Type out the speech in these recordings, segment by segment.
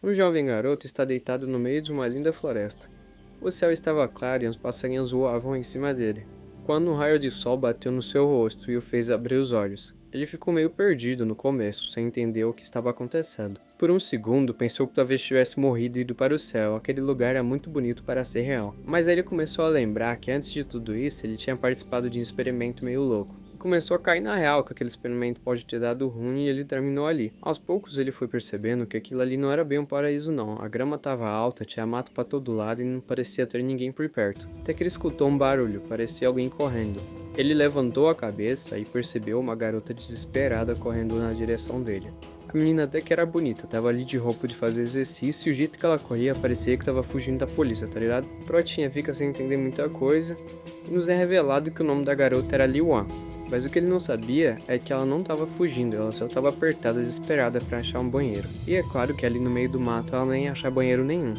Um jovem garoto está deitado no meio de uma linda floresta. O céu estava claro e os passarinhos voavam em cima dele, quando um raio de sol bateu no seu rosto e o fez abrir os olhos. Ele ficou meio perdido no começo, sem entender o que estava acontecendo. Por um segundo, pensou que talvez tivesse morrido e ido para o céu, aquele lugar era muito bonito para ser real. Mas aí ele começou a lembrar que antes de tudo isso, ele tinha participado de um experimento meio louco. Começou a cair na real que aquele experimento pode ter dado ruim e ele terminou ali. Aos poucos ele foi percebendo que aquilo ali não era bem um paraíso não, a grama estava alta, tinha mato para todo lado e não parecia ter ninguém por perto. Até que ele escutou um barulho, parecia alguém correndo. Ele levantou a cabeça e percebeu uma garota desesperada correndo na direção dele. A menina até que era bonita, tava ali de roupa de fazer exercício e o jeito que ela corria parecia que tava fugindo da polícia, tá ligado? Protinha fica sem entender muita coisa e nos é revelado que o nome da garota era Liwan. Mas o que ele não sabia é que ela não estava fugindo, ela só estava apertada, desesperada para achar um banheiro. E é claro que ali no meio do mato ela nem ia achar banheiro nenhum.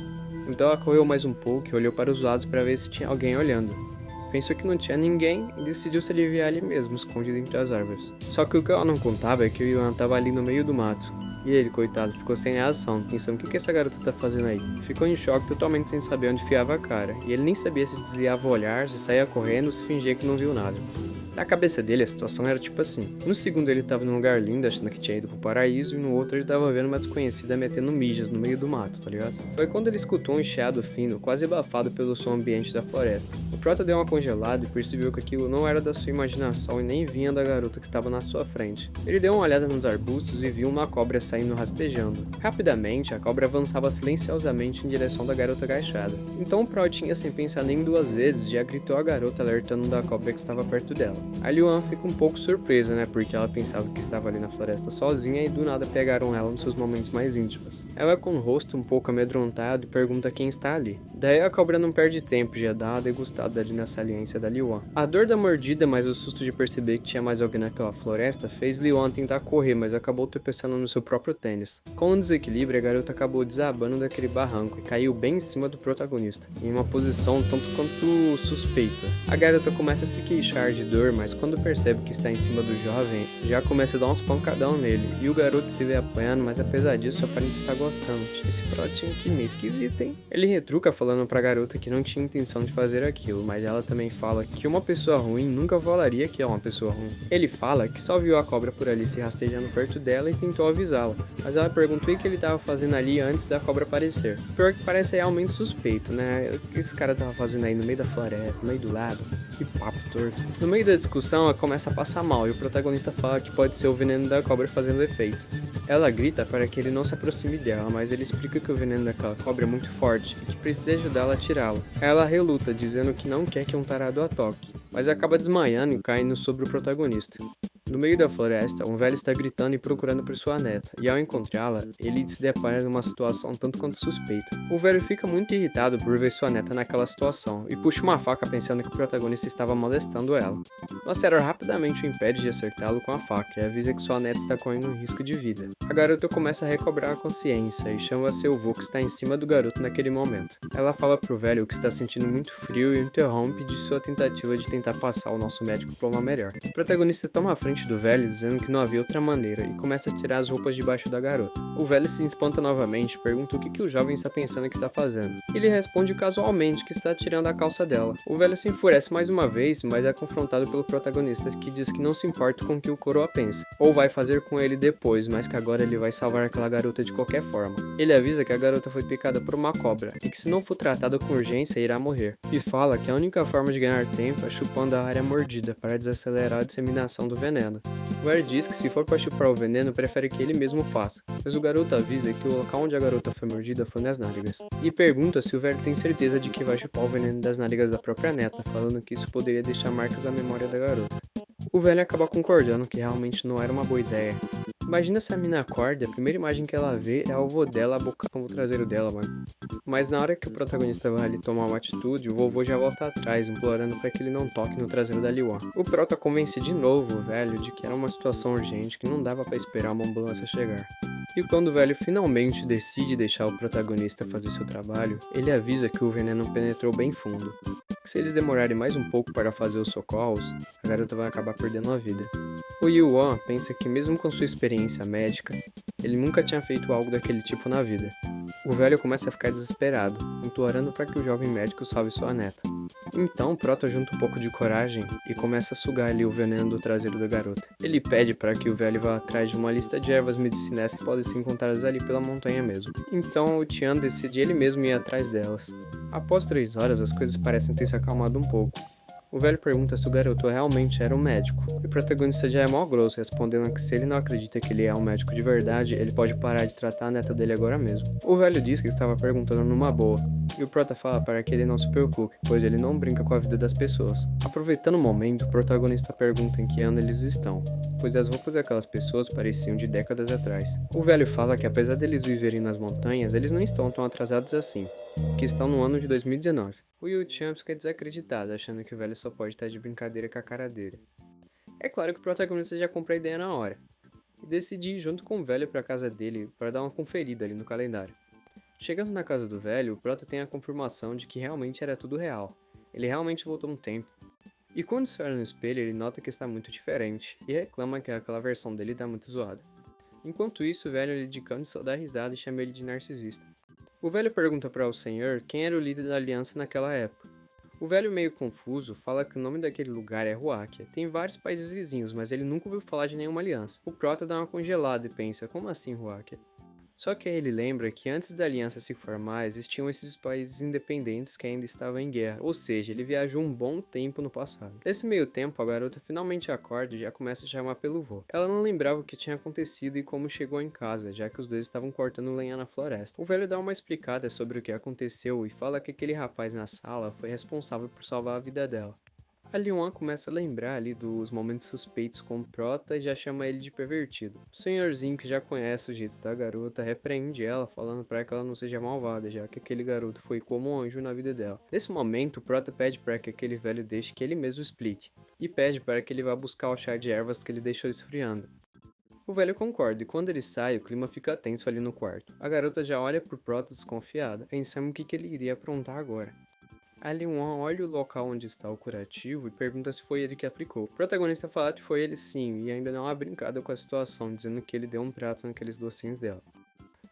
Então ela correu mais um pouco e olhou para os lados para ver se tinha alguém olhando. Pensou que não tinha ninguém e decidiu se aliviar ali mesmo, escondido entre as árvores. Só que o que ela não contava é que o Yuan estava ali no meio do mato. E ele, coitado, ficou sem reação, pensando o que essa garota tá fazendo aí. Ficou em choque, totalmente sem saber onde fiava a cara. E ele nem sabia se desviava o olhar, se saía correndo ou se fingia que não viu nada. Na cabeça dele, a situação era tipo assim. No segundo ele tava num lugar lindo, achando que tinha ido pro paraíso, e no outro ele tava vendo uma desconhecida metendo mijas no meio do mato, tá ligado? Foi quando ele escutou um chiado fino, quase abafado pelo som ambiente da floresta. O prota deu uma congelada e percebeu que aquilo não era da sua imaginação e nem vinha da garota que estava na sua frente. Ele deu uma olhada nos arbustos e viu uma cobra saindo rastejando. Rapidamente, a cobra avançava silenciosamente em direção da garota agachada. Então o protinha, sem pensar nem duas vezes, já gritou a garota alertando da cobra que estava perto dela. A Liwan fica um pouco surpresa, né, porque ela pensava que estava ali na floresta sozinha e do nada pegaram ela nos seus momentos mais íntimos. Ela é com o rosto um pouco amedrontado e pergunta quem está ali. Daí a cobra não perde tempo, já dá uma degustada ali na saliência da Liwan. A dor da mordida, mas o susto de perceber que tinha mais alguém naquela floresta, fez Liwan tentar correr, mas acabou tropeçando no seu próprio tênis. Com um desequilíbrio, a garota acabou desabando daquele barranco e caiu bem em cima do protagonista, em uma posição tanto quanto suspeita. A garota começa a se queixar de dor, mas quando percebe que está em cima do jovem, já começa a dar uns pancadão nele, e o garoto se vê apanhando, mas apesar disso aparenta estar gostando. Esse protinho aqui meio esquisito, hein? Ele retruca falando pra garota que não tinha intenção de fazer aquilo, mas ela também fala que uma pessoa ruim nunca falaria que é uma pessoa ruim. Ele fala que só viu a cobra por ali se rastejando perto dela e tentou avisá-la, mas ela perguntou o que ele estava fazendo ali antes da cobra aparecer. Pior que parece realmente suspeito, né? O que esse cara tava fazendo aí no meio da floresta, no meio do lago? Que papo torto. No meio da discussão, ela começa a passar mal e o protagonista fala que pode ser o veneno da cobra fazendo efeito. Ela grita para que ele não se aproxime dela, mas ele explica que o veneno daquela cobra é muito forte e que precisa ajudá-la a tirá-lo. Ela reluta, dizendo que não quer que um tarado a toque, mas acaba desmaiando e caindo sobre o protagonista. No meio da floresta, um velho está gritando e procurando por sua neta, e ao encontrá-la, ele se depara numa situação tanto quanto suspeita. O velho fica muito irritado por ver sua neta naquela situação, e puxa uma faca pensando que o protagonista estava molestando ela. Nossa herói rapidamente o impede de acertá-lo com a faca e avisa que sua neta está correndo um risco de vida. A garota começa a recobrar a consciência e chama seu avô que está em cima do garoto naquele momento. Ela fala pro velho que está sentindo muito frio e interrompe de sua tentativa de tentar passar o nosso médico para uma melhor. O protagonista toma a frente do velho dizendo que não havia outra maneira e começa a tirar as roupas debaixo da garota. O velho se espanta novamente e pergunta o que o jovem está pensando que está fazendo. Ele responde casualmente que está tirando a calça dela. O velho se enfurece mais uma vez, mas é confrontado pelo protagonista que diz que não se importa com o que o coroa pensa, ou vai fazer com ele depois, mas que agora ele vai salvar aquela garota de qualquer forma. Ele avisa que a garota foi picada por uma cobra e que se não for tratada com urgência irá morrer, e fala que a única forma de ganhar tempo é chupando a área mordida para desacelerar a disseminação do veneno. O velho diz que se for para chupar o veneno, prefere que ele mesmo faça, mas o garoto avisa que o local onde a garota foi mordida foi nas nádegas, e pergunta se o velho tem certeza de que vai chupar o veneno das nádegas da própria neta, falando que isso poderia deixar marcas na memória da garota. O velho acaba concordando que realmente não era uma boa ideia. Imagina se a mina acorda, a primeira imagem que ela vê é o vô dela abocando o traseiro dela, mano. Mas na hora que o protagonista vai ali tomar uma atitude, o vovô já volta atrás, implorando para que ele não toque no traseiro da Liwan. O prota convence de novo o velho de que era uma situação urgente, que não dava para esperar uma ambulância chegar. E quando o velho finalmente decide deixar o protagonista fazer seu trabalho, ele avisa que o veneno penetrou bem fundo. Que se eles demorarem mais um pouco para fazer os socorros, a garota vai acabar perdendo a vida. O Yuan pensa que mesmo com sua experiência médica, ele nunca tinha feito algo daquele tipo na vida. O velho começa a ficar desesperado, implorando para que o jovem médico salve sua neta. Então, Prota junta um pouco de coragem e começa a sugar ali o veneno do traseiro da garota. Ele pede para que o velho vá atrás de uma lista de ervas medicinais que podem ser encontradas ali pela montanha mesmo. Então, o Tian decide ele mesmo ir atrás delas. Após 3 horas, as coisas parecem ter se acalmado um pouco. O velho pergunta se o garoto realmente era um médico, e o protagonista já é mó grosso, respondendo que se ele não acredita que ele é um médico de verdade, ele pode parar de tratar a neta dele agora mesmo. O velho diz que estava perguntando numa boa, e o prota fala para que ele não se preocupe, pois ele não brinca com a vida das pessoas. Aproveitando o momento, o protagonista pergunta em que ano eles estão, pois as roupas daquelas pessoas pareciam de décadas atrás. O velho fala que apesar deles viverem nas montanhas, eles não estão tão atrasados assim, que estão no ano de 2019. O Yu-chan fica desacreditado, achando que o velho só pode estar de brincadeira com a cara dele. É claro que o protagonista já compra a ideia na hora, e decide ir junto com o velho para a casa dele para dar uma conferida ali no calendário. Chegando na casa do velho, o prota tem a confirmação de que realmente era tudo real. Ele realmente voltou no tempo. E quando se olha no espelho, ele nota que está muito diferente, e reclama que aquela versão dele está muito zoada. Enquanto isso, o velho lhe de canto só dá risada e chama ele de narcisista. O velho pergunta para o senhor quem era o líder da aliança naquela época. O velho, meio confuso, fala que o nome daquele lugar é Ruáquia. Tem vários países vizinhos, mas ele nunca ouviu falar de nenhuma aliança. O prota dá uma congelada e pensa, como assim Ruáquia? Só que aí ele lembra que antes da aliança se formar, existiam esses países independentes que ainda estavam em guerra, ou seja, ele viajou um bom tempo no passado. Nesse meio tempo, a garota finalmente acorda e já começa a chamar pelo vô. Ela não lembrava o que tinha acontecido e como chegou em casa, já que os dois estavam cortando lenha na floresta. O velho dá uma explicada sobre o que aconteceu e fala que aquele rapaz na sala foi responsável por salvar a vida dela. A Lin-Wan começa a lembrar ali dos momentos suspeitos com o Prota e já chama ele de pervertido. O senhorzinho, que já conhece o jeito da garota, repreende ela, falando para que ela não seja malvada, já que aquele garoto foi como um anjo na vida dela. Nesse momento, o Prota pede para que aquele velho deixe que ele mesmo explique, e pede para que ele vá buscar o chá de ervas que ele deixou esfriando. O velho concorda, e quando ele sai, o clima fica tenso ali no quarto. A garota já olha pro Prota desconfiada, pensando o que ele iria aprontar agora. A Lin-Wan olha o local onde está o curativo e pergunta se foi ele que aplicou. O protagonista fala que foi ele sim, e ainda dá uma brincada com a situação, dizendo que ele deu um prato naqueles docinhos dela.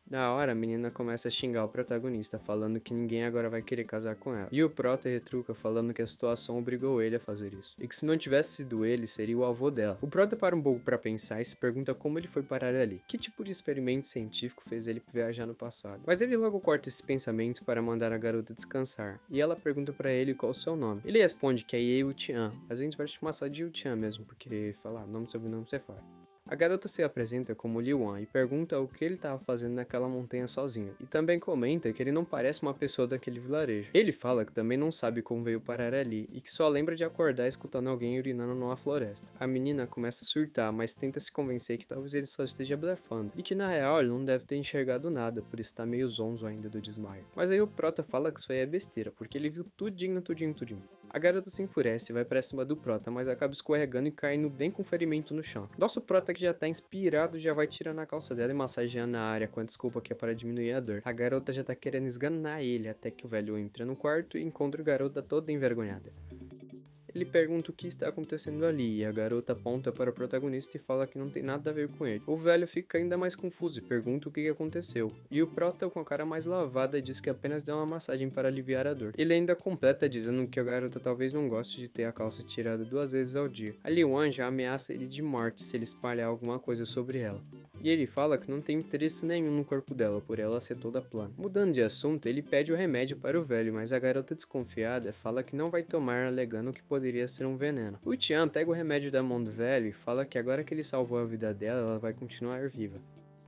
Na hora, a menina começa a xingar o protagonista, falando que ninguém agora vai querer casar com ela. E o prota retruca, falando que a situação obrigou ele a fazer isso, e que se não tivesse sido ele, seria o avô dela. O prota para um pouco para pensar e se pergunta como ele foi parar ali. Que tipo de experimento científico fez ele viajar no passado? Mas ele logo corta esses pensamentos para mandar a garota descansar, e ela pergunta para ele qual o seu nome. Ele responde que é Yu-chan, mas a gente vai chamar só de Yu-chan mesmo, porque falar nome sobre nome você fala. A garota se apresenta como Lin-Wan e pergunta o que ele estava fazendo naquela montanha sozinho, e também comenta que ele não parece uma pessoa daquele vilarejo. Ele fala que também não sabe como veio parar ali, e que só lembra de acordar escutando alguém urinando numa floresta. A menina começa a surtar, mas tenta se convencer que talvez ele só esteja blefando, e que na real ele não deve ter enxergado nada, por estar meio zonzo ainda do desmaio. Mas aí o prota fala que isso aí é besteira, porque ele viu tudinho. A garota se enfurece e vai pra cima do prota, mas acaba escorregando e caindo bem com ferimento no chão. Nosso prota, que já tá inspirado, já vai tirando a calça dela e massageando a área com a desculpa que é para diminuir a dor. A garota já tá querendo esganar ele, até que o velho entra no quarto e encontra a garota toda envergonhada. Ele pergunta o que está acontecendo ali, e a garota aponta para o protagonista e fala que não tem nada a ver com ele. O velho fica ainda mais confuso e pergunta o que aconteceu. E o prota, com a cara mais lavada, diz que apenas deu uma massagem para aliviar a dor. Ele ainda completa dizendo que a garota talvez não goste de ter a calça tirada 2 vezes ao dia. A Lin-Wan já ameaça ele de morte se ele espalhar alguma coisa sobre ela. E ele fala que não tem interesse nenhum no corpo dela, por ela ser toda plana. Mudando de assunto, ele pede o remédio para o velho, mas a garota desconfiada fala que não vai tomar, alegando que poderia ser um veneno. O Tian pega o remédio da mão do velho e fala que agora que ele salvou a vida dela, ela vai continuar viva.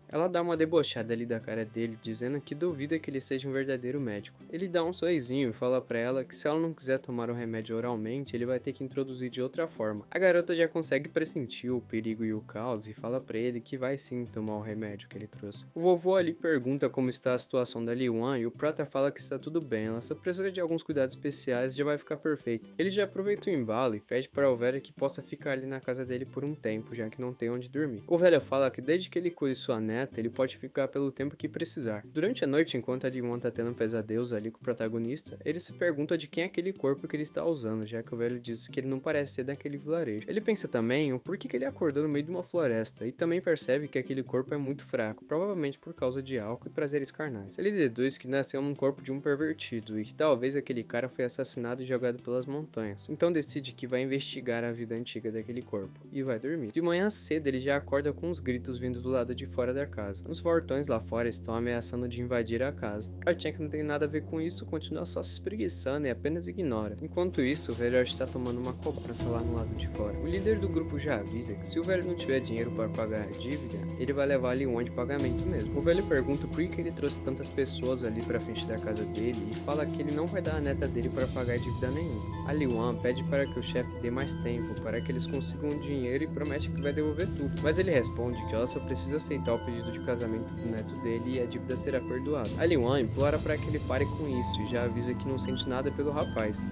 Ela dá uma debochada ali da cara dele, dizendo que duvida que ele seja um verdadeiro médico. Ele dá um sorrisinho e fala pra ela que se ela não quiser tomar o remédio oralmente, ele vai ter que introduzir de outra forma. A garota já consegue pressentir o perigo e o caos e fala pra ele que vai sim tomar o remédio que ele trouxe. O vovô ali pergunta como está a situação da Lin-Wan e o prota fala que está tudo bem, ela só precisa de alguns cuidados especiais e já vai ficar perfeito. Ele já aproveita o embalo e pede para o velho que possa ficar ali na casa dele por um tempo, já que não tem onde dormir. O velho fala que desde que ele cuide sua neta, neta, ele pode ficar pelo tempo que precisar. Durante a noite, enquanto a Li-hwan tá tendo pesadelos ali com o protagonista, ele se pergunta de quem é aquele corpo que ele está usando, já que o velho diz que ele não parece ser daquele vilarejo. Ele pensa também o porquê que ele acordou no meio de uma floresta, e também percebe que aquele corpo é muito fraco, provavelmente por causa de álcool e prazeres carnais. Ele deduz que nasceu num corpo de um pervertido, e que talvez aquele cara foi assassinado e jogado pelas montanhas. Então decide que vai investigar a vida antiga daquele corpo, e vai dormir. De manhã cedo ele já acorda com uns gritos vindo do lado de fora da casa. Os fortões lá fora estão ameaçando de invadir a casa. Archank não tem nada a ver com isso, continua só se espreguiçando e apenas ignora. Enquanto isso, o velho está tomando uma cobrança lá no lado de fora. O líder do grupo já avisa que se o velho não tiver dinheiro para pagar a dívida, ele vai levar a Li-hwan de pagamento mesmo. O velho pergunta por que ele trouxe tantas pessoas ali pra frente da casa dele e fala que ele não vai dar a neta dele para pagar dívida nenhuma. A Li-hwan pede para que o chefe dê mais tempo para que eles consigam dinheiro e promete que vai devolver tudo, mas ele responde que ela só precisa aceitar o pedido de casamento do neto dele e a dívida será perdoada. A Li-hwan implora para que ele pare com isso e já avisa que não sente nada pelo rapaz.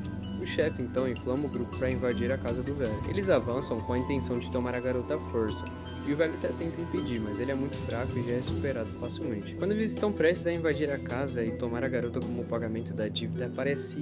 O chefe então inflama o grupo para invadir a casa do velho. Eles avançam com a intenção de tomar a garota à força, e o velho até tenta impedir, mas ele é muito fraco e já é superado facilmente. Quando eles estão prestes a invadir a casa e tomar a garota como pagamento da dívida,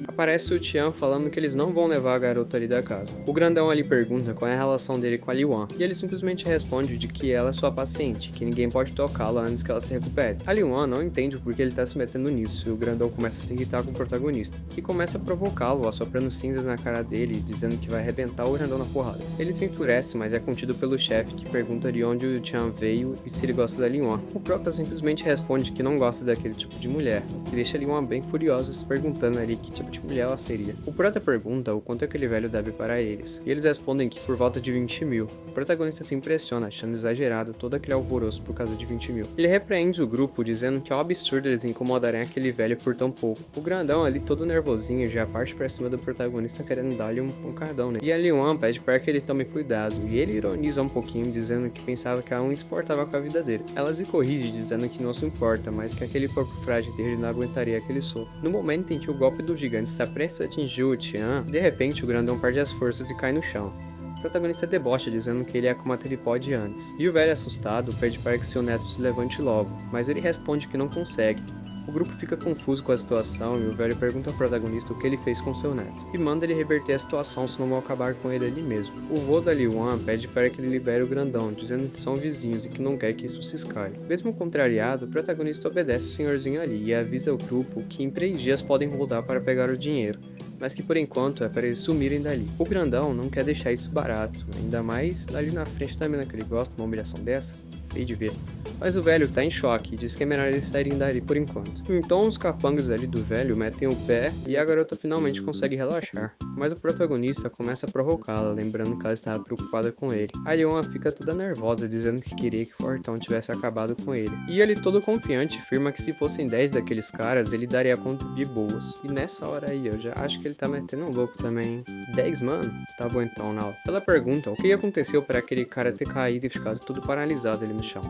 aparece o Tian falando que eles não vão levar a garota ali da casa. O grandão ali pergunta qual é a relação dele com a Li-hwan, e ele simplesmente responde de que ela é sua paciente, que ninguém pode tocá-la antes que ela se recupere. A Li-hwan não entende o porquê ele tá se metendo nisso, e o grandão começa a se irritar com o protagonista, que começa a provocá-lo, assoprando cinzas na cara dele e dizendo que vai arrebentar o grandão na porrada. Ele se enfurece, mas é contido pelo chefe, que pergunta de onde o Tian veio e se ele gosta da Li-hwan. O prota simplesmente responde que não gosta daquele tipo de mulher, que deixa a Li-hwan bem furiosa, se perguntando ali que tipo de mulher ela seria. O prota pergunta o quanto aquele velho deve para eles, e eles respondem que por volta de 20 mil. O protagonista se impressiona, achando exagerado todo aquele alvoroço por causa de 20 mil. Ele repreende o grupo, dizendo que é um absurdo eles incomodarem aquele velho por tão pouco. O grandão ali, todo nervosinho, já parte pra cima do protagonista querendo dar-lhe um pancadão, né? E a Li-hwan pede para que ele tome cuidado, e ele ironiza um pouquinho, dizendo que pensava que ela não se importava com a vida dele. Ela se corrige, dizendo que não se importa, mas que aquele corpo frágil dele não aguentaria aquele soco. No momento em que o golpe do gigante está prestes a atingir o Tian, de repente o grandão perde as forças e cai no chão. O protagonista debocha, dizendo que ele é como a Tripod antes. E o velho, assustado, pede para que seu neto se levante logo, mas ele responde que não consegue. O grupo fica confuso com a situação e o velho pergunta ao protagonista o que ele fez com seu neto, e manda ele reverter a situação, senão vão acabar com ele ali mesmo. O vô da Li-hwan pede para que ele libere o grandão, dizendo que são vizinhos e que não quer que isso se escale. Mesmo contrariado, o protagonista obedece o senhorzinho ali e avisa o grupo que em 3 dias podem voltar para pegar o dinheiro, mas que por enquanto é para eles sumirem dali. O grandão não quer deixar isso barato, ainda mais ali na frente da mina que ele gosta, uma humilhação dessa. Feio de ver. Mas o velho tá em choque e diz que é melhor eles saírem dali por enquanto. Então os capangas ali do velho metem o pé e a garota finalmente consegue relaxar. Mas o protagonista começa a provocá-la, lembrando que ela estava preocupada com ele. A Li-hwan fica toda nervosa, dizendo que queria que o Fortão tivesse acabado com ele. E ele, todo confiante, afirma que se fossem 10 daqueles caras, ele daria conta de boas. E nessa hora aí, eu já acho que ele tá metendo um louco também. 10, mano? Tá bom então, Nala. Ela pergunta o que aconteceu para aquele cara ter caído e ficado todo paralisado ali no chão.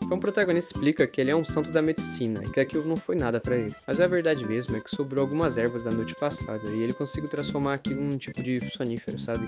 Então o protagonista explica que ele é um santo da medicina e que aquilo não foi nada pra ele. Mas a verdade mesmo é que sobrou algumas ervas da noite passada e ele conseguiu transformar aquilo num tipo de sonífero, sabe?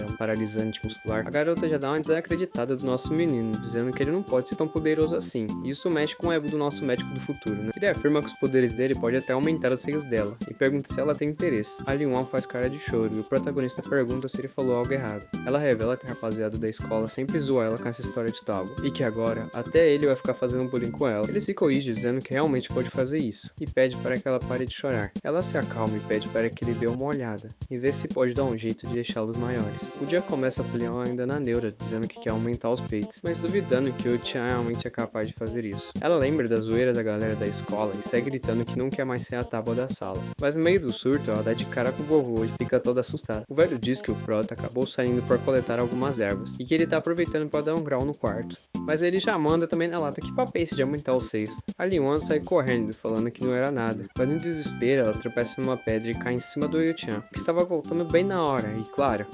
Um paralisante muscular. A garota já dá uma desacreditada do nosso menino, dizendo que ele não pode ser tão poderoso assim. E isso mexe com o ego do nosso médico do futuro, né? Ele afirma que os poderes dele podem até aumentar os seios dela e pergunta se ela tem interesse. A Li-hwan faz cara de choro e o protagonista pergunta se ele falou algo errado. Ela revela que a rapaziada da escola sempre zoa ela com essa história de tábua e que agora até ele vai ficar fazendo bullying com ela. Ele se corrige dizendo que realmente pode fazer isso e pede para que ela pare de chorar. Ela se acalma e pede para que ele dê uma olhada e vê se pode dar um jeito de deixá-los maiores. O dia começa com Leon ainda na neura, dizendo que quer aumentar os peitos, mas duvidando que o Tian realmente é capaz de fazer isso. Ela lembra da zoeira da galera da escola e segue gritando que não quer mais ser a tábua da sala. Mas no meio do surto, ela dá de cara com o vovô e fica toda assustada. O velho diz que o prota acabou saindo para coletar algumas ervas e que ele tá aproveitando para dar um grau no quarto. Mas ele já manda também na lata que papo é esse de aumentar os seios. A Li-hwan sai correndo, falando que não era nada. Mas no desespero, ela tropeça numa pedra e cai em cima do Yu-chan, que estava voltando bem na hora, e claro,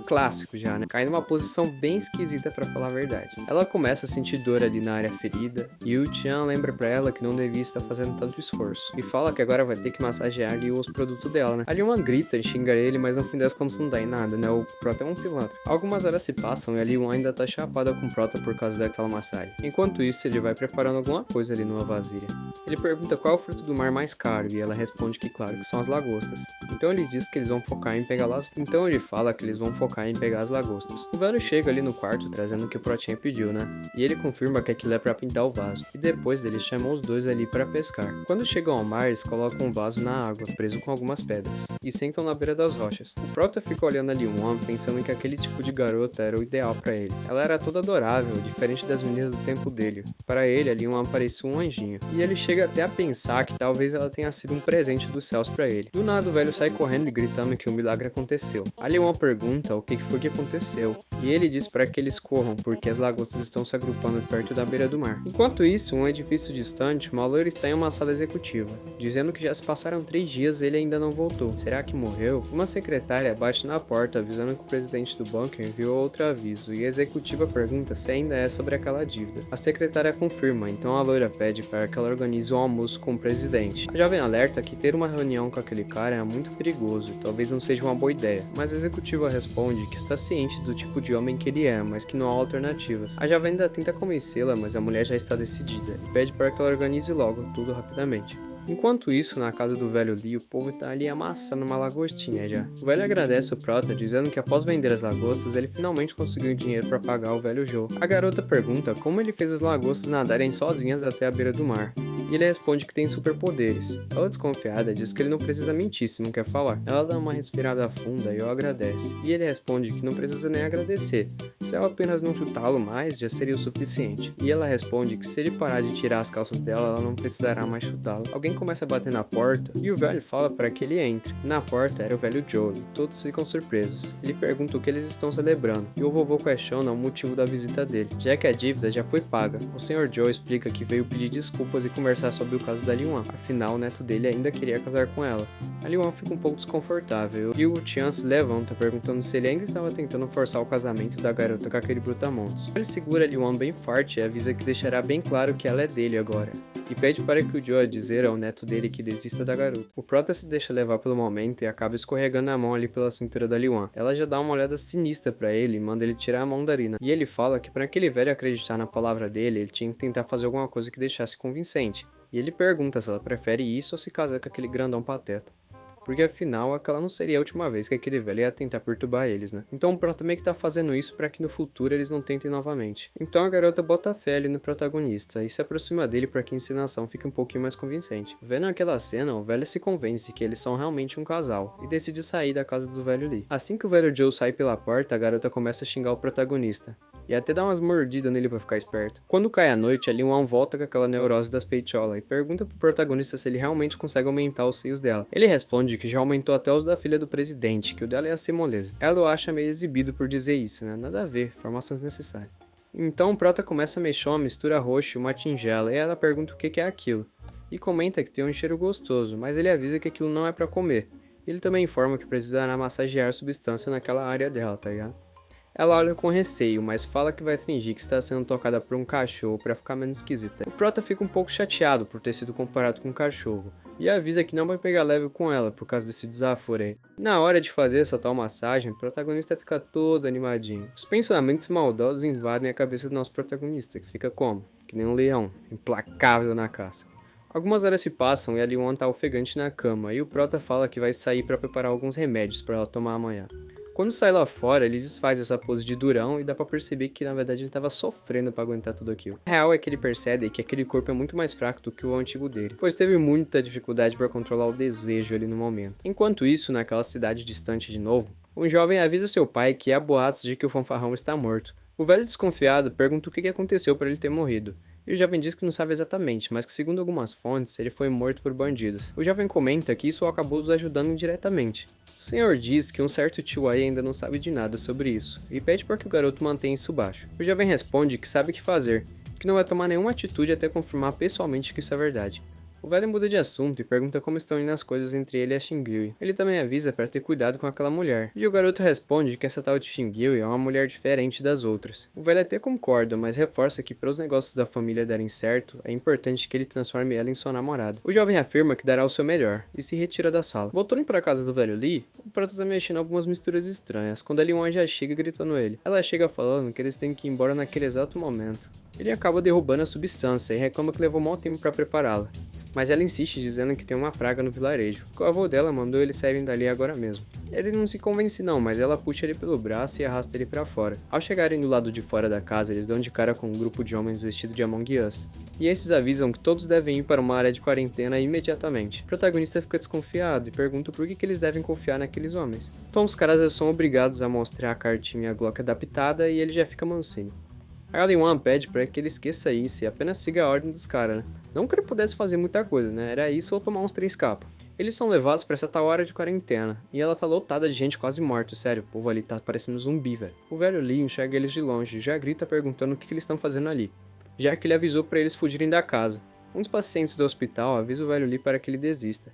clássico já, né? Cai numa posição bem esquisita pra falar a verdade. Ela começa a sentir dor ali na área ferida, e o Tian lembra pra ela que não devia estar fazendo tanto esforço. E fala que agora vai ter que massagear ali os produtos dela, né? A Li-Wan grita e xinga ele, mas no fim das contas não dá em nada, né? O Prota é um pilantra. Algumas horas se passam e a Li-Wan ainda tá chapada com o Prota por causa daquela massagem. Enquanto isso, ele vai preparando alguma coisa ali numa vasilha. Ele pergunta qual é o fruto do mar mais caro, e ela responde que claro que são as lagostas. Então ele diz que eles vão focar em pegar las... Então ele fala que eles vão focar em pegar as lagostas. O velho chega ali no quarto trazendo o que o Protinha pediu, né? E ele confirma que aquilo é pra pintar o vaso. E depois ele chama os dois ali para pescar. Quando chegam ao mar, eles colocam um vaso na água, preso com algumas pedras, e sentam na beira das rochas. O Prota fica olhando ali um homem, pensando que aquele tipo de garota era o ideal pra ele. Ela era toda adorável, diferente das meninas do tempo dele. Para ele, ali um parecia um anjinho. E ele chega até a pensar que talvez ela tenha sido um presente dos céus pra ele. Do nada, o velho sai correndo e gritando que um milagre aconteceu. Ali uma pergunta o que foi que aconteceu. E ele diz para que eles corram, porque as lagostas estão se agrupando perto da beira do mar. Enquanto isso, um edifício distante, uma loira está em uma sala executiva, dizendo que já se passaram 3 dias e ele ainda não voltou. Será que morreu? Uma secretária bate na porta, avisando que o presidente do banco enviou outro aviso, e a executiva pergunta se ainda é sobre aquela dívida. A secretária confirma, então a loira pede para que ela organize um almoço com o presidente. A jovem alerta que ter uma reunião com aquele cara é muito perigoso e talvez não seja uma boa ideia, mas a executiva responde que está ciente do tipo de homem que ele é, mas que não há alternativas. A jovem ainda tenta convencê-la, mas a mulher já está decidida e pede para que ela organize logo tudo rapidamente. Enquanto isso, na casa do velho Lee, o povo tá ali amassando uma lagostinha já. O velho agradece o Prota, dizendo que após vender as lagostas, ele finalmente conseguiu dinheiro para pagar o velho Joe. A garota pergunta como ele fez as lagostas nadarem sozinhas até a beira do mar. E ele responde que tem superpoderes. Ela, desconfiada, diz que ele não precisa mentir se não quer falar. Ela dá uma respirada funda e o agradece. E ele responde que não precisa nem agradecer. Se ela apenas não chutá-lo mais, já seria o suficiente. E ela responde que se ele parar de tirar as calças dela, ela não precisará mais chutá-lo. Alguém começa a bater na porta e o velho fala para que ele entre. Na porta era o velho Joe e todos ficam surpresos. Ele pergunta o que eles estão celebrando e o vovô questiona o motivo da visita dele, já que a dívida já foi paga. O Sr. Joe explica que veio pedir desculpas e conversar sobre o caso da Li-Wan, afinal o neto dele ainda queria casar com ela. A Li-Wan fica um pouco desconfortável e o Tian se levanta perguntando se ele ainda estava tentando forçar o casamento da garota com aquele brutamontes. Ele segura a Li-Wan bem forte e avisa que deixará bem claro que ela é dele agora, e pede para que o Joe dizer ao neto dele que desista da garota. O Prota se deixa levar pelo momento e acaba escorregando a mão ali pela cintura da Li-Wan. Ela já dá uma olhada sinistra para ele e manda ele tirar a mão da Rina. E ele fala que para aquele velho acreditar na palavra dele, ele tinha que tentar fazer alguma coisa que deixasse convincente. E ele pergunta se ela prefere isso ou se casar com aquele grandão pateta. Porque afinal, aquela não seria a última vez que aquele velho ia tentar perturbar eles, né? Então o Prota meio que tá fazendo isso para que no futuro eles não tentem novamente. Então a garota bota fé ali no protagonista e se aproxima dele para que a encenação fique um pouquinho mais convincente. Vendo aquela cena, o velho se convence que eles são realmente um casal e decide sair da casa do velho Lee. Assim que o velho Joe sai pela porta, a garota começa a xingar o protagonista. E até dá umas mordidas nele pra ficar esperto. Quando cai a noite, a Li-Wan volta com aquela neurose das peitolas e pergunta pro protagonista se ele realmente consegue aumentar os seios dela. Ele responde que já aumentou até os da filha do presidente, que o dela ia ser moleza. Ela o acha meio exibido por dizer isso, né? Nada a ver, informações necessárias. Então o Prota começa a mexer uma mistura roxa e uma tingela, e ela pergunta o que é aquilo. E comenta que tem um cheiro gostoso, mas ele avisa que aquilo não é pra comer. Ele também informa que precisará massagear a substância naquela área dela, tá ligado? Ela olha com receio, mas fala que vai fingir que está sendo tocada por um cachorro para ficar menos esquisita. O Prota fica um pouco chateado por ter sido comparado com um cachorro, e avisa que não vai pegar leve com ela por causa desse desaforo aí. Na hora de fazer essa tal massagem, o protagonista fica todo animadinho. Os pensamentos maldosos invadem a cabeça do nosso protagonista, que fica como? Que nem um leão, implacável na caça. Algumas horas se passam e a Li-Wan tá ofegante na cama, e o Prota fala que vai sair para preparar alguns remédios para ela tomar amanhã. Quando sai lá fora, ele desfaz essa pose de durão e dá pra perceber que na verdade ele tava sofrendo pra aguentar tudo aquilo. A real é que ele percebe que aquele corpo é muito mais fraco do que o antigo dele, pois teve muita dificuldade para controlar o desejo ali no momento. Enquanto isso, naquela cidade distante de novo, um jovem avisa seu pai que há boatos de que o fanfarrão está morto. O velho desconfiado pergunta o que aconteceu para ele ter morrido. E o jovem diz que não sabe exatamente, mas que segundo algumas fontes, ele foi morto por bandidos. O jovem comenta que isso acabou os ajudando indiretamente. O senhor diz que um certo tio aí ainda não sabe de nada sobre isso, e pede para que o garoto mantenha isso baixo. O jovem responde que sabe o que fazer, que não vai tomar nenhuma atitude até confirmar pessoalmente que isso é verdade. O velho muda de assunto e pergunta como estão indo as coisas entre ele e a Shingyu. Ele também avisa para ter cuidado com aquela mulher, e o garoto responde que essa tal de Shingyu é uma mulher diferente das outras. O velho até concorda, mas reforça que para os negócios da família darem certo, é importante que ele transforme ela em sua namorada. O jovem afirma que dará o seu melhor, e se retira da sala. Voltando para a casa do velho Lee, o Prota tá mexendo algumas misturas estranhas, quando a Li-Wan já chega gritando ele. Ela chega falando que eles têm que ir embora naquele exato momento. Ele acaba derrubando a substância e reclama que levou mau tempo para prepará-la, mas ela insiste dizendo que tem uma praga no vilarejo. O avô dela mandou eles saírem dali agora mesmo. Ele não se convence não, mas ela puxa ele pelo braço e arrasta ele para fora. Ao chegarem do lado de fora da casa, eles dão de cara com um grupo de homens vestidos de Among Us, e esses avisam que todos devem ir para uma área de quarentena imediatamente. O protagonista fica desconfiado e pergunta por que eles devem confiar naqueles homens. Então os caras são obrigados a mostrar a cartinha Glock adaptada e ele já fica mansinho. A Li-Wan pede para que ele esqueça isso e apenas siga a ordem dos caras, né? Não que ele pudesse fazer muita coisa, né? Era isso ou tomar uns 3 capas. Eles são levados pra essa tal área de quarentena, e ela tá lotada de gente quase morta, sério, o povo ali tá parecendo zumbi, velho. O velho Lee enxerga eles de longe e já grita perguntando o que eles estão fazendo ali, já que ele avisou para eles fugirem da casa. Um dos pacientes do hospital avisa o velho Lee para que ele desista,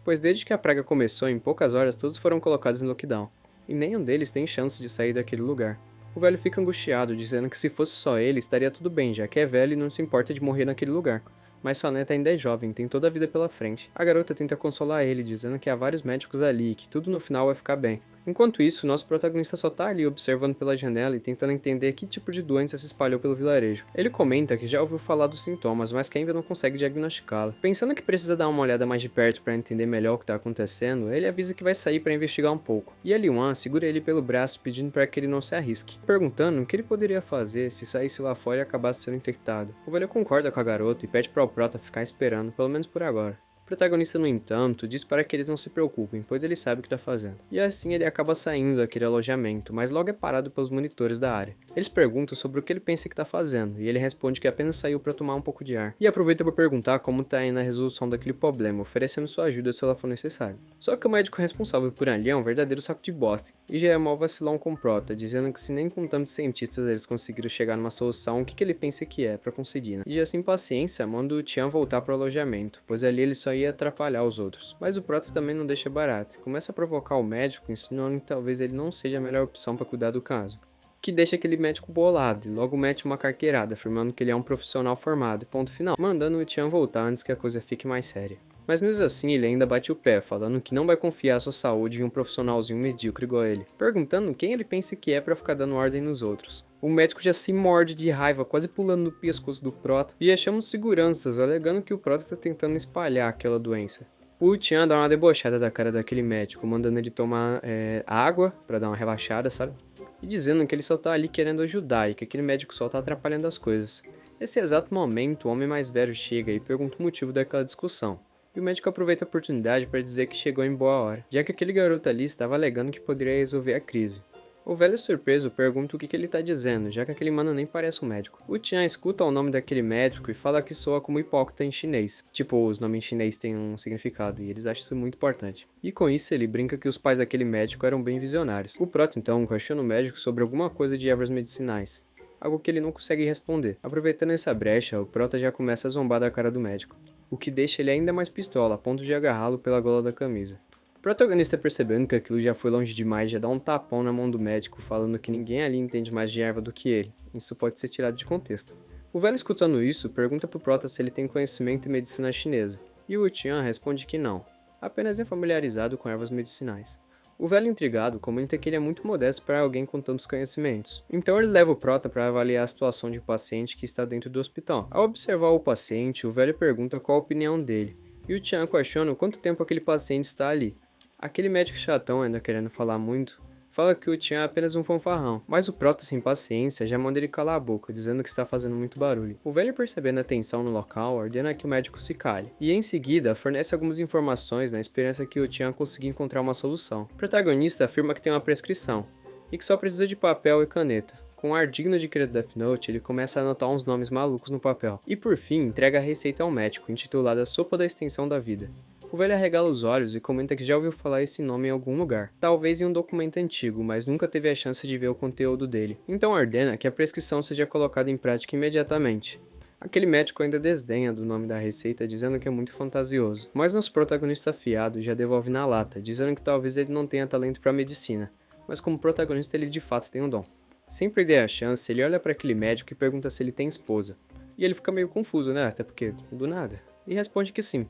pois desde que a praga começou, em poucas horas todos foram colocados em lockdown, e nenhum deles tem chance de sair daquele lugar. O velho fica angustiado, dizendo que se fosse só ele, estaria tudo bem, já que é velho e não se importa de morrer naquele lugar. Mas sua neta ainda é jovem, tem toda a vida pela frente. A garota tenta consolar ele, dizendo que há vários médicos ali e que tudo no final vai ficar bem. Enquanto isso, nosso protagonista só tá ali observando pela janela e tentando entender que tipo de doença se espalhou pelo vilarejo. Ele comenta que já ouviu falar dos sintomas, mas que ainda não consegue diagnosticá-la. Pensando que precisa dar uma olhada mais de perto para entender melhor o que tá acontecendo, ele avisa que vai sair para investigar um pouco. E a Li-Wan segura ele pelo braço pedindo para que ele não se arrisque, perguntando o que ele poderia fazer se saísse lá fora e acabasse sendo infectado. O velho concorda com a garota e pede para o Prota ficar esperando, pelo menos por agora. O protagonista, no entanto, diz para que eles não se preocupem, pois ele sabe o que está fazendo. E assim ele acaba saindo daquele alojamento, mas logo é parado pelos monitores da área. Eles perguntam sobre o que ele pensa que está fazendo, e ele responde que apenas saiu para tomar um pouco de ar. E aproveita para perguntar como está indo a resolução daquele problema, oferecendo sua ajuda se ela for necessário. Só que o médico responsável por ali é um verdadeiro saco de bosta, e já é mal vacilão com o Prota, dizendo que se nem com tantos cientistas eles conseguiram chegar numa solução, o que ele pensa que é para conseguir, né? E já sem paciência, manda o Tian voltar para o alojamento, pois ali ele só ia atrapalhar os outros. Mas o Prota também não deixa barato, começa a provocar o médico, insinuando que talvez ele não seja a melhor opção para cuidar do caso, que deixa aquele médico bolado e logo mete uma carqueirada, afirmando que ele é um profissional formado, ponto final, mandando o Tian voltar antes que a coisa fique mais séria. Mas mesmo assim ele ainda bate o pé, falando que não vai confiar sua saúde em um profissionalzinho medíocre igual ele, perguntando quem ele pensa que é para ficar dando ordem nos outros. O médico já se morde de raiva, quase pulando no pescoço do Prota, e chama os seguranças, alegando que o Prota está tentando espalhar aquela doença. O Tian dá uma debochada da cara daquele médico, mandando ele tomar água para dar uma relaxada, sabe? E dizendo que ele só tá ali querendo ajudar e que aquele médico só tá atrapalhando as coisas. Nesse exato momento, o homem mais velho chega e pergunta o motivo daquela discussão. E o médico aproveita a oportunidade para dizer que chegou em boa hora, já que aquele garoto ali estava alegando que poderia resolver a crise. O velho surpreso pergunta o que ele tá dizendo, já que aquele mano nem parece um médico. O Tian escuta o nome daquele médico e fala que soa como hipócrita em chinês. Tipo, os nomes em chinês têm um significado e eles acham isso muito importante. E com isso ele brinca que os pais daquele médico eram bem visionários. O Prota então questiona o médico sobre alguma coisa de ervas medicinais, algo que ele não consegue responder. Aproveitando essa brecha, o Prota já começa a zombar da cara do médico, o que deixa ele ainda mais pistola, a ponto de agarrá-lo pela gola da camisa. O protagonista, percebendo que aquilo já foi longe demais, já dá um tapão na mão do médico, falando que ninguém ali entende mais de erva do que ele. Isso pode ser tirado de contexto. O velho, escutando isso, pergunta pro Prota se ele tem conhecimento em medicina chinesa, e o Tian responde que não, apenas é familiarizado com ervas medicinais. O velho, intrigado, comenta que ele é muito modesto para alguém com tantos conhecimentos. Então ele leva o Prota para avaliar a situação de um paciente que está dentro do hospital. Ao observar o paciente, o velho pergunta qual a opinião dele, e o Tian questiona quanto tempo aquele paciente está ali. Aquele médico chatão, ainda querendo falar muito, fala que o Tian é apenas um fanfarrão, mas o Prota, sem paciência, já manda ele calar a boca, dizendo que está fazendo muito barulho. O velho, percebendo a tensão no local, ordena que o médico se cale, e em seguida fornece algumas informações na esperança que o Tian consiga encontrar uma solução. O protagonista afirma que tem uma prescrição, e que só precisa de papel e caneta. Com um ar digno de querer Death Note, ele começa a anotar uns nomes malucos no papel, e por fim entrega a receita ao médico, intitulada Sopa da Extensão da Vida. O velho arregala os olhos e comenta que já ouviu falar esse nome em algum lugar, talvez em um documento antigo, mas nunca teve a chance de ver o conteúdo dele. Então ordena que a prescrição seja colocada em prática imediatamente. Aquele médico ainda desdenha do nome da receita, dizendo que é muito fantasioso. Mas nosso protagonista afiado já devolve na lata, dizendo que talvez ele não tenha talento para medicina, mas como protagonista ele de fato tem um dom. Sem perder a chance, ele olha para aquele médico e pergunta se ele tem esposa. E ele fica meio confuso, né? Até porque, do nada. E responde que sim.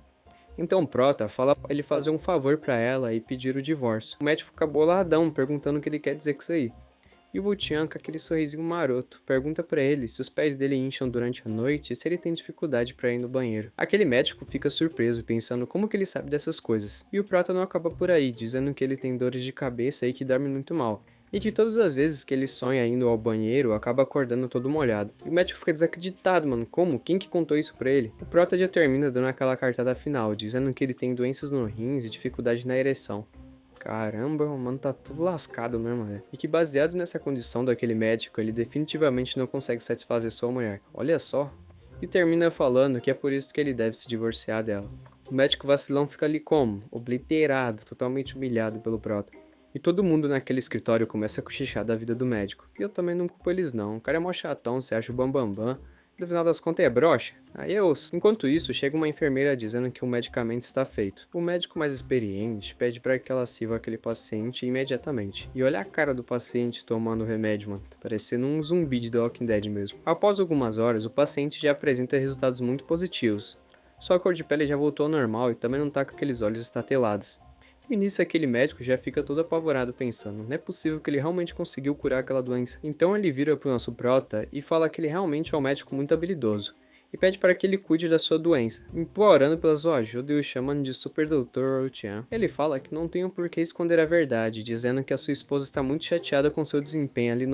Então Prota fala pra ele fazer um favor pra ela e pedir o divórcio. O médico fica boladão, perguntando o que ele quer dizer com isso aí. E o Wutian, com aquele sorrisinho maroto, pergunta pra ele se os pés dele incham durante a noite e se ele tem dificuldade pra ir no banheiro. Aquele médico fica surpreso, pensando como que ele sabe dessas coisas. E o Prota não acaba por aí, dizendo que ele tem dores de cabeça e que dorme muito mal. E que todas as vezes que ele sonha indo ao banheiro, acaba acordando todo molhado. E o médico fica desacreditado, mano. Como? Quem que contou isso pra ele? O Prota já termina dando aquela cartada final, dizendo que ele tem doenças no rins e dificuldade na ereção. Caramba, o mano tá tudo lascado mesmo, né? E que baseado nessa condição daquele médico, ele definitivamente não consegue satisfazer sua mulher. Olha só. E termina falando que é por isso que ele deve se divorciar dela. O médico vacilão fica ali como? Obliterado, totalmente humilhado pelo Prota. E todo mundo naquele escritório começa a cochichar da vida do médico. E eu também não culpo eles não. O cara é mó chatão, você acha o bambambam. No final das contas é broxa. Aí eu ouço. Enquanto isso, chega uma enfermeira dizendo que o medicamento está feito. O médico mais experiente pede para que ela sirva aquele paciente imediatamente. E olha a cara do paciente tomando o remédio, mano. Tá parecendo um zumbi de The Walking Dead mesmo. Após algumas horas, o paciente já apresenta resultados muito positivos. Sua cor de pele já voltou ao normal e também não tá com aqueles olhos estatelados. E nisso aquele médico já fica todo apavorado pensando, não é possível que ele realmente conseguiu curar aquela doença. Então ele vira pro nosso Prota e fala que ele realmente é um médico muito habilidoso. E pede para que ele cuide da sua doença, implorando pela sua ajuda e o chamando de Super Dr. Wutian. Ele fala que não tem por que esconder a verdade, dizendo que a sua esposa está muito chateada com seu desempenho ali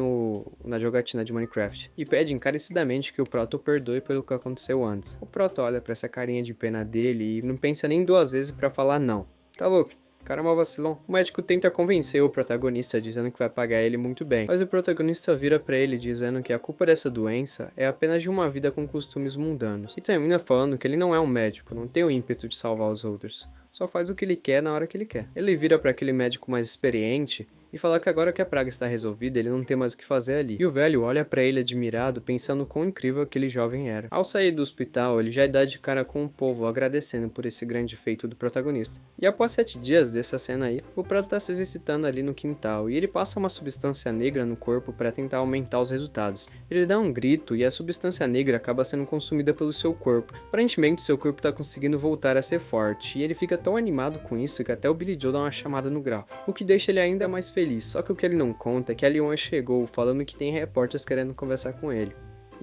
na jogatina de Minecraft. E pede encarecidamente que o Prota o perdoe pelo que aconteceu antes. O Prota olha para essa carinha de pena dele e não pensa nem duas vezes para falar não. Tá louco? Caramba, vacilão. O médico tenta convencer o protagonista, dizendo que vai pagar ele muito bem. Mas o protagonista vira pra ele, dizendo que a culpa dessa doença é apenas de uma vida com costumes mundanos. E termina falando que ele não é um médico, não tem o ímpeto de salvar os outros. Só faz o que ele quer na hora que ele quer. Ele vira para aquele médico mais experiente e fala que agora que a praga está resolvida, ele não tem mais o que fazer ali. E o velho olha para ele admirado, pensando quão incrível aquele jovem era. Ao sair do hospital, ele já dá de cara com o povo, agradecendo por esse grande feito do protagonista. E após 7 dias dessa cena aí, o Prata tá se exercitando ali no quintal e ele passa uma substância negra no corpo para tentar aumentar os resultados. Ele dá um grito e a substância negra acaba sendo consumida pelo seu corpo. Aparentemente, seu corpo tá conseguindo voltar a ser forte e ele fica tão animado com isso que até o Billy Joe dá uma chamada no grau, o que deixa ele ainda mais feliz. Só que o que ele não conta é que a Leona chegou falando que tem repórteres querendo conversar com ele.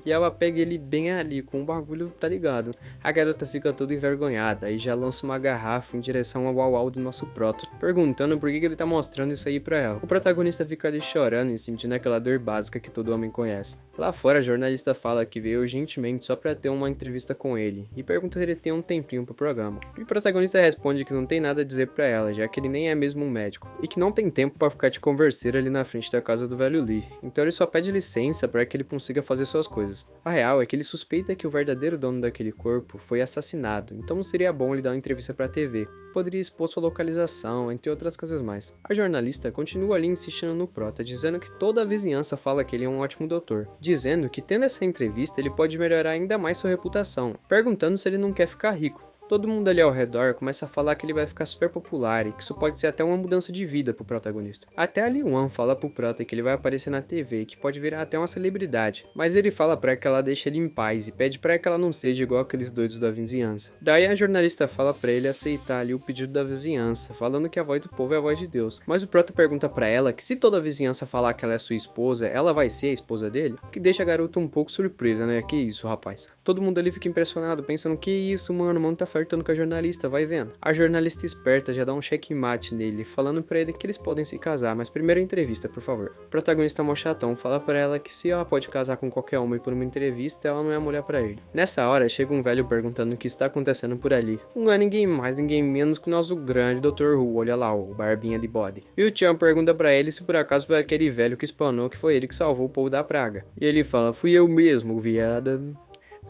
E ela pega ele bem ali, com o bagulho, tá ligado? A garota fica toda envergonhada e já lança uma garrafa em direção ao uau do nosso Proto, perguntando por que ele tá mostrando isso aí pra ela. O protagonista fica ali chorando e sentindo aquela dor básica que todo homem conhece. Lá fora, a jornalista fala que veio urgentemente só pra ter uma entrevista com ele e pergunta se ele tem um tempinho pro programa. E o protagonista responde que não tem nada a dizer pra ela, já que ele nem é mesmo um médico, e que não tem tempo pra ficar de converser ali na frente da casa do velho Lee. Então ele só pede licença para que ele consiga fazer suas coisas. A real é que ele suspeita que o verdadeiro dono daquele corpo foi assassinado, então não seria bom ele dar uma entrevista pra TV. Poderia expor sua localização, entre outras coisas mais. A jornalista continua ali insistindo no Prota, dizendo que toda a vizinhança fala que ele é um ótimo doutor, dizendo que tendo essa entrevista ele pode melhorar ainda mais sua reputação, perguntando se ele não quer ficar rico. Todo mundo ali ao redor começa a falar que ele vai ficar super popular e que isso pode ser até uma mudança de vida pro protagonista. Até a Li-Wan fala pro Prota que ele vai aparecer na TV e que pode virar até uma celebridade, mas ele fala pra que ela deixe ele em paz e pede pra que ela não seja igual aqueles doidos da vizinhança. Daí a jornalista fala pra ele aceitar ali o pedido da vizinhança, falando que a voz do povo é a voz de Deus. Mas o Prota pergunta pra ela que se toda a vizinhança falar que ela é sua esposa, ela vai ser a esposa dele? Que deixa a garota um pouco surpresa, né? Que isso, rapaz. Todo mundo ali fica impressionado, pensando que isso, mano, o mano tá flertando com a jornalista, vai vendo. A jornalista esperta já dá um checkmate nele, falando pra ele que eles podem se casar, mas primeiro a entrevista, por favor. O protagonista mó chatão fala pra ela que se ela pode casar com qualquer homem por uma entrevista, ela não é mulher pra ele. Nessa hora, chega um velho perguntando o que está acontecendo por ali. Não é ninguém mais, ninguém menos que o nosso grande Dr. Who, olha lá, o barbinha de bode. E o Chan pergunta pra ele se por acaso foi aquele velho que espanou que foi ele que salvou o povo da praga. E ele fala, fui eu mesmo, viada.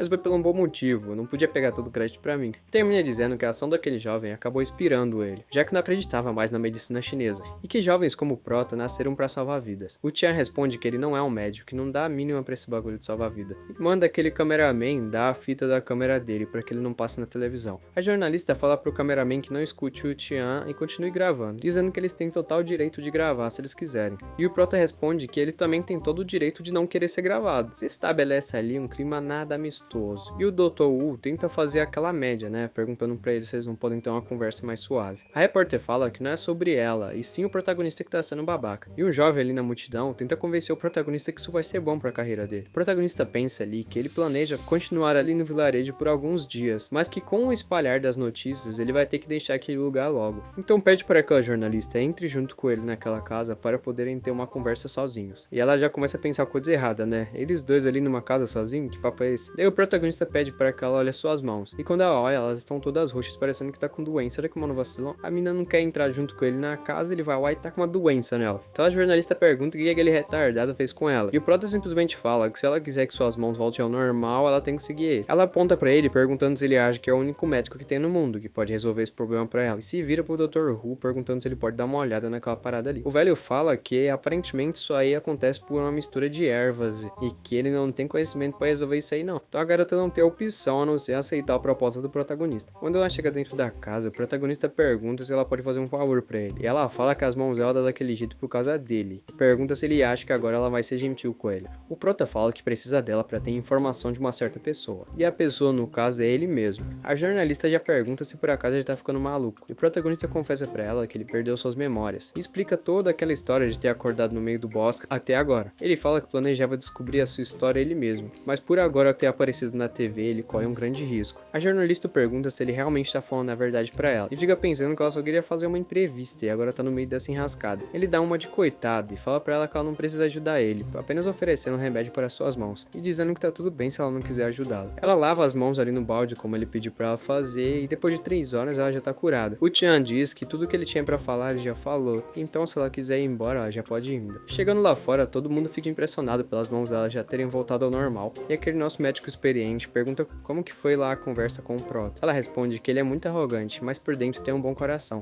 mas foi por um bom motivo, eu não podia pegar todo o crédito pra mim. Termina dizendo que a ação daquele jovem acabou inspirando ele, já que não acreditava mais na medicina chinesa, e que jovens como o Prota nasceram pra salvar vidas. O Tian responde que ele não é um médico, que não dá a mínima pra esse bagulho de salvar vida, e manda aquele cameraman dar a fita da câmera dele pra que ele não passe na televisão. A jornalista fala pro cameraman que não escute o Tian e continue gravando, dizendo que eles têm total direito de gravar se eles quiserem. E o Prota responde que ele também tem todo o direito de não querer ser gravado. Se estabelece ali um clima nada amistoso. E o Dr. Wu tenta fazer aquela média, né, perguntando pra ele se eles não podem ter uma conversa mais suave. A repórter fala que não é sobre ela, e sim o protagonista que tá sendo babaca. E um jovem ali na multidão tenta convencer o protagonista que isso vai ser bom pra carreira dele. O protagonista pensa ali que ele planeja continuar ali no vilarejo por alguns dias, mas que com o espalhar das notícias ele vai ter que deixar aquele lugar logo. Então pede para que a jornalista entre junto com ele naquela casa para poderem ter uma conversa sozinhos. E ela já começa a pensar coisa errada, né? Eles dois ali numa casa sozinhos, que papo é esse? Daí o protagonista pede para que ela olhe suas mãos. E quando ela olha, elas estão todas roxas, parecendo que tá com doença. Será que o mano vacilou? A mina não quer entrar junto com ele na casa, ele vai lá e tá com uma doença nela. Então a jornalista pergunta o que aquele retardado fez com ela. E o prota simplesmente fala que se ela quiser que suas mãos voltem ao normal, ela tem que seguir ele. Ela aponta para ele perguntando se ele acha que é o único médico que tem no mundo que pode resolver esse problema para ela. E se vira pro Dr. Wu perguntando se ele pode dar uma olhada naquela parada ali. O velho fala que aparentemente isso aí acontece por uma mistura de ervas e que ele não tem conhecimento para resolver isso aí não. Então a garota não tem opção a não ser aceitar a proposta do protagonista. Quando ela chega dentro da casa, o protagonista pergunta se ela pode fazer um favor para ele. E ela fala que as mãos dela dão daquele jeito por causa dele. Pergunta se ele acha que agora ela vai ser gentil com ele. O prota fala que precisa dela para ter informação de uma certa pessoa. E a pessoa no caso é ele mesmo. A jornalista já pergunta se por acaso ele tá ficando maluco. E o protagonista confessa pra ela que ele perdeu suas memórias. E explica toda aquela história de ter acordado no meio do bosque até agora. Ele fala que planejava descobrir a sua história ele mesmo. Mas por agora ter aparecido na TV, ele corre um grande risco. A jornalista pergunta se ele realmente tá falando a verdade pra ela. E fica pensando que ela só queria fazer uma entrevista e agora tá no meio dessa enrascada. Ele dá uma de coitado e fala pra ela que ela não precisa ajudar ele, apenas oferecendo um remédio para suas mãos. E dizendo que tá tudo bem se ela não quiser ajudá-lo. Ela lava as mãos ali no balde como ele pediu pra ela fazer e depois de 3 horas ela já tá curada. O Tian diz que tudo que ele tinha pra falar ele já falou, então se ela quiser ir embora ela já pode ir indo. Chegando lá fora, todo mundo fica impressionado pelas mãos dela já terem voltado ao normal, e aquele nosso médico experiente pergunta como que foi lá a conversa com o Prota. Ela responde que ele é muito arrogante, mas por dentro tem um bom coração,